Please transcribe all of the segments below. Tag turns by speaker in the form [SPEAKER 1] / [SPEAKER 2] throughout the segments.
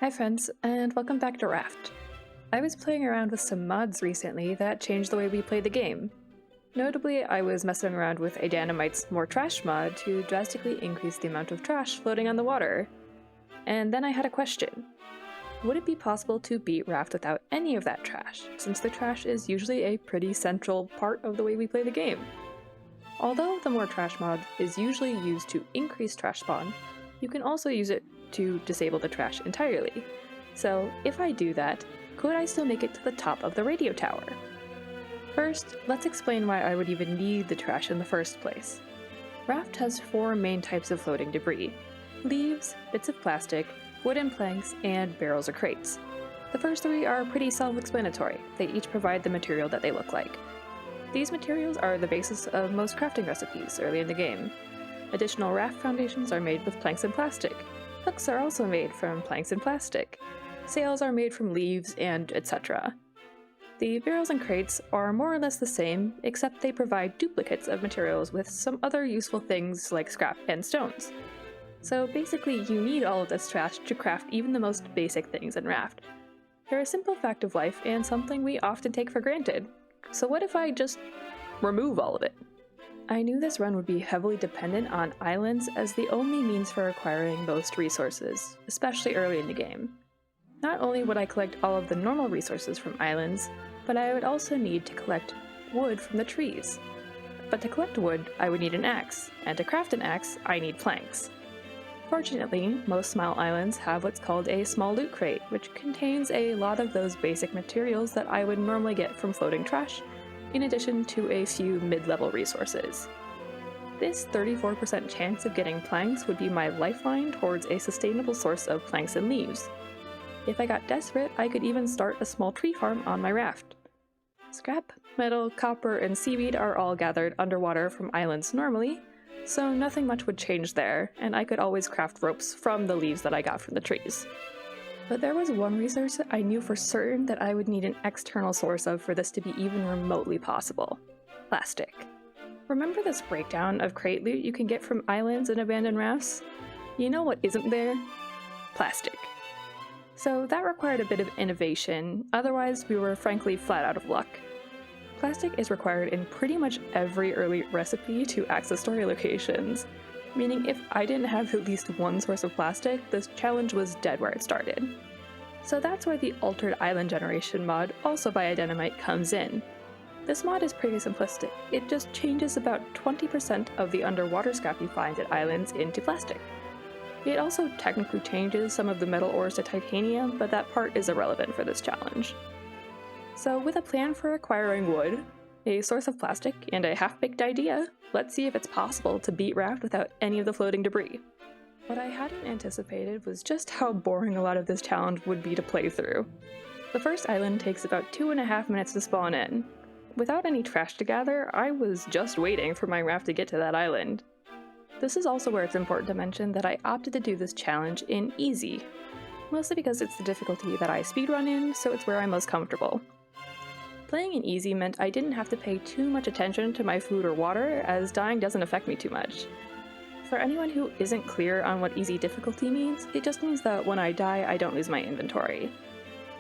[SPEAKER 1] Hi friends, and welcome back to Raft. I was playing around with some mods recently that changed the way we play the game. Notably, I was messing around with a Dynamite's More Trash mod to drastically increase the amount of trash floating on the water. And then I had a question. Would it be possible to beat Raft without any of that trash, since the trash is usually a pretty central part of the way we play the game? Although the More Trash mod is usually used to increase trash spawn, you can also use it to disable the trash entirely. So if I do that, could I still make it to the top of the radio tower? First, let's explain why I would even need the trash in the first place. Raft has four main types of floating debris: leaves, bits of plastic, wooden planks, and barrels or crates. The first three are pretty self-explanatory. They each provide the material that they look like. These materials are the basis of most crafting recipes early in the game. Additional raft foundations are made with planks and plastic. Hooks are also made from planks and plastic. Sails are made from leaves, and etc. The barrels and crates are more or less the same, except they provide duplicates of materials with some other useful things like scrap and stones. So basically, you need all of this trash to craft even the most basic things in Raft. They're a simple fact of life and something we often take for granted. So what if I just remove all of it? I knew this run would be heavily dependent on islands as the only means for acquiring most resources, especially early in the game. Not only would I collect all of the normal resources from islands, but I would also need to collect wood from the trees. But to collect wood, I would need an axe, and to craft an axe, I need planks. Fortunately, most small islands have what's called a small loot crate, which contains a lot of those basic materials that I would normally get from floating trash, in addition to a few mid-level resources. This 34% chance of getting planks would be my lifeline towards a sustainable source of planks and leaves. If I got desperate, I could even start a small tree farm on my raft. Scrap, metal, copper, and seaweed are all gathered underwater from islands normally, so nothing much would change there, and I could always craft ropes from the leaves that I got from the trees. But there was one resource I knew for certain that I would need an external source of for this to be even remotely possible: plastic. Remember this breakdown of crate loot you can get from islands and abandoned rafts? You know what isn't there? Plastic. So that required a bit of innovation, otherwise we were frankly flat out of luck. Plastic is required in pretty much every early recipe to access story locations, meaning if I didn't have at least one source of plastic, this challenge was dead where it started. So that's where the Altered Island Generation mod, also by Dynamite, comes in. This mod is pretty simplistic. It just changes about 20% of the underwater scrap you find at islands into plastic. It also technically changes some of the metal ores to titanium, but that part is irrelevant for this challenge. So with a plan for acquiring wood, a source of plastic, and a half-baked idea, let's see if it's possible to beat Raft without any of the floating debris. What I hadn't anticipated was just how boring a lot of this challenge would be to play through. The first island takes about 2.5 minutes to spawn in. Without any trash to gather, I was just waiting for my raft to get to that island. This is also where it's important to mention that I opted to do this challenge in easy, mostly because it's the difficulty that I speedrun in, so it's where I'm most comfortable. Playing in easy meant I didn't have to pay too much attention to my food or water, as dying doesn't affect me too much. For anyone who isn't clear on what easy difficulty means, it just means that when I die, I don't lose my inventory.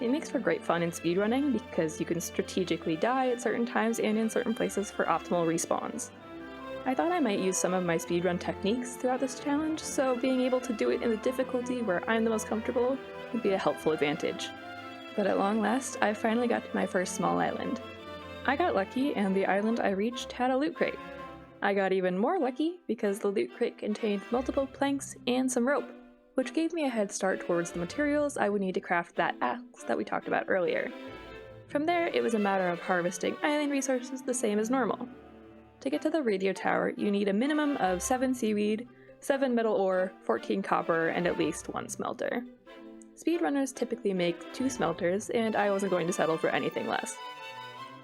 [SPEAKER 1] It makes for great fun in speedrunning because you can strategically die at certain times and in certain places for optimal respawns. I thought I might use some of my speedrun techniques throughout this challenge, so being able to do it in the difficulty where I'm the most comfortable would be a helpful advantage. But at long last, I finally got to my first small island. I got lucky, and the island I reached had a loot crate. I got even more lucky because the loot crate contained multiple planks and some rope, which gave me a head start towards the materials I would need to craft that axe that we talked about earlier. From there, it was a matter of harvesting island resources the same as normal. To get to the radio tower, you need a minimum of 7 seaweed, 7 metal ore, 14 copper, and at least 1 smelter. Speedrunners typically make 2 smelters, and I wasn't going to settle for anything less.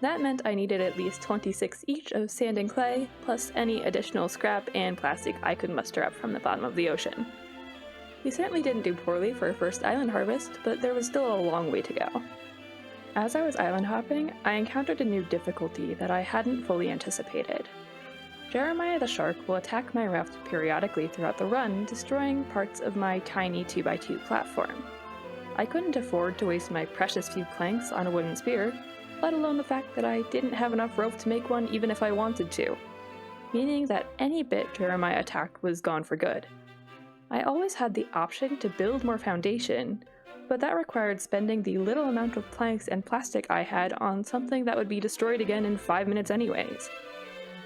[SPEAKER 1] That meant I needed at least 26 each of sand and clay, plus any additional scrap and plastic I could muster up from the bottom of the ocean. We certainly didn't do poorly for a first island harvest, but there was still a long way to go. As I was island hopping, I encountered a new difficulty that I hadn't fully anticipated. Jeremiah the shark will attack my raft periodically throughout the run, destroying parts of my tiny 2x2 platform. I couldn't afford to waste my precious few planks on a wooden spear, let alone the fact that I didn't have enough rope to make one even if I wanted to, meaning that any bit Jeremiah attacked was gone for good. I always had the option to build more foundation, but that required spending the little amount of planks and plastic I had on something that would be destroyed again in 5 minutes anyways.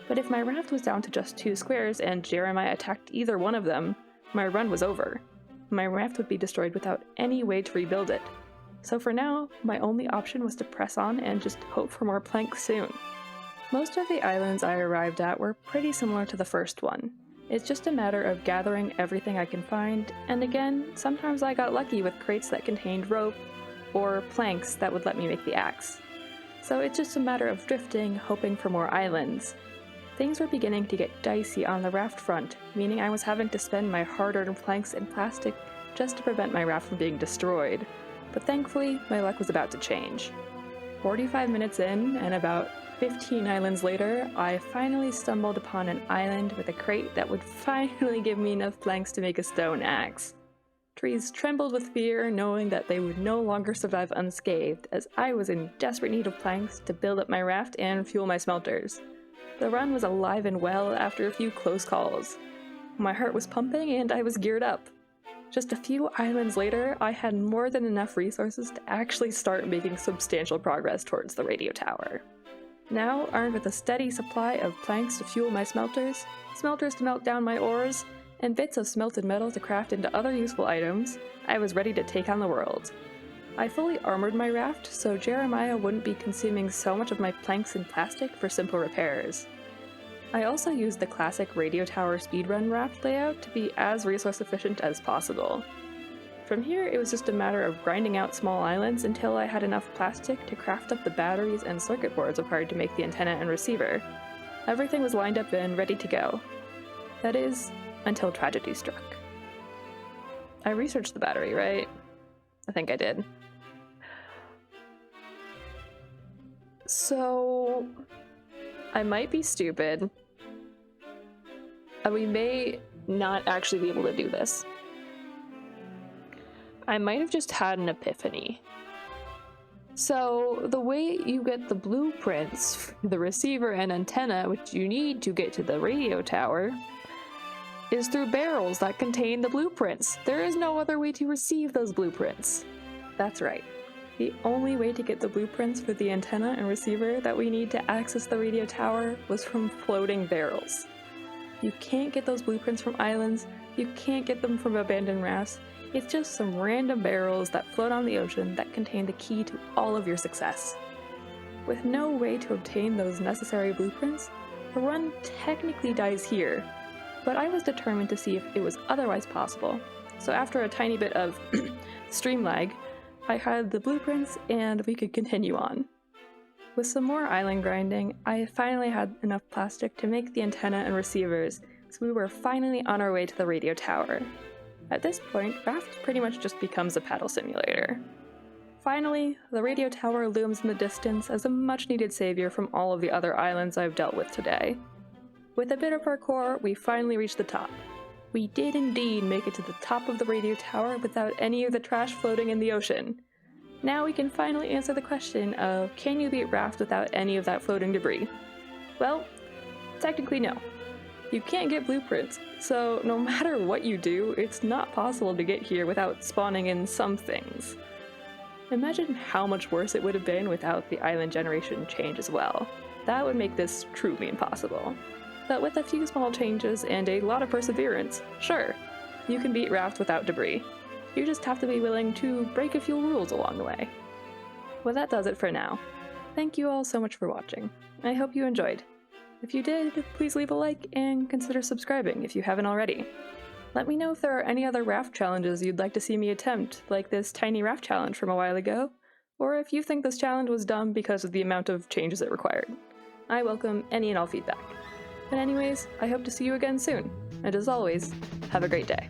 [SPEAKER 1] But if my raft was down to just 2 squares and Jeremiah attacked either one of them, my run was over. My raft would be destroyed without any way to rebuild it. So for now, my only option was to press on and just hope for more planks soon. Most of the islands I arrived at were pretty similar to the first one. It's just a matter of gathering everything I can find, and again, sometimes I got lucky with crates that contained rope, or planks that would let me make the axe. So it's just a matter of drifting, hoping for more islands. Things were beginning to get dicey on the raft front, meaning I was having to spend my hard-earned planks and plastic just to prevent my raft from being destroyed. But thankfully, my luck was about to change. 45 minutes in, and about 15 islands later, I finally stumbled upon an island with a crate that would finally give me enough planks to make a stone axe. Trees trembled with fear, knowing that they would no longer survive unscathed, as I was in desperate need of planks to build up my raft and fuel my smelters. The run was alive and well after a few close calls. My heart was pumping and I was geared up. Just a few islands later, I had more than enough resources to actually start making substantial progress towards the radio tower. Now, armed with a steady supply of planks to fuel my smelters to melt down my ores, and bits of smelted metal to craft into other useful items, I was ready to take on the world. I fully armored my raft so Jeremiah wouldn't be consuming so much of my planks and plastic for simple repairs. I also used the classic radio tower speedrun raft layout to be as resource efficient as possible. From here, it was just a matter of grinding out small islands until I had enough plastic to craft up the batteries and circuit boards required to make the antenna and receiver. Everything was lined up and ready to go. That is, until tragedy struck. I researched the battery, right? I think I did. So, I might be stupid, and we may not actually be able to do this. I might have just had an epiphany. So, the way you get the blueprints, the receiver and antenna, which you need to get to the radio tower, is through barrels that contain the blueprints. There is no other way to receive those blueprints. That's right. The only way to get the blueprints for the antenna and receiver that we need to access the radio tower was from floating barrels. You can't get those blueprints from islands, you can't get them from abandoned rafts. It's just some random barrels that float on the ocean that contain the key to all of your success. With no way to obtain those necessary blueprints, the run technically dies here, but I was determined to see if it was otherwise possible. So after a tiny bit of stream lag, I had the blueprints and we could continue on. With some more island grinding, I finally had enough plastic to make the antenna and receivers, so we were finally on our way to the radio tower. At this point, Raft pretty much just becomes a paddle simulator. Finally, the radio tower looms in the distance as a much-needed savior from all of the other islands I've dealt with today. With a bit of parkour, we finally reached the top. We did indeed make it to the top of the radio tower without any of the trash floating in the ocean. Now we can finally answer the question of, can you beat Raft without any of that floating debris? Well, technically no. You can't get blueprints, so no matter what you do, it's not possible to get here without spawning in some things. Imagine how much worse it would have been without the island generation change as well. That would make this truly impossible. But with a few small changes and a lot of perseverance, sure, you can beat Raft without debris. You just have to be willing to break a few rules along the way. Well, that does it for now. Thank you all so much for watching. I hope you enjoyed. If you did, please leave a like and consider subscribing if you haven't already. Let me know if there are any other raft challenges you'd like to see me attempt, like this tiny raft challenge from a while ago, or if you think this challenge was dumb because of the amount of changes it required. I welcome any and all feedback. And anyways, I hope to see you again soon, and as always, have a great day.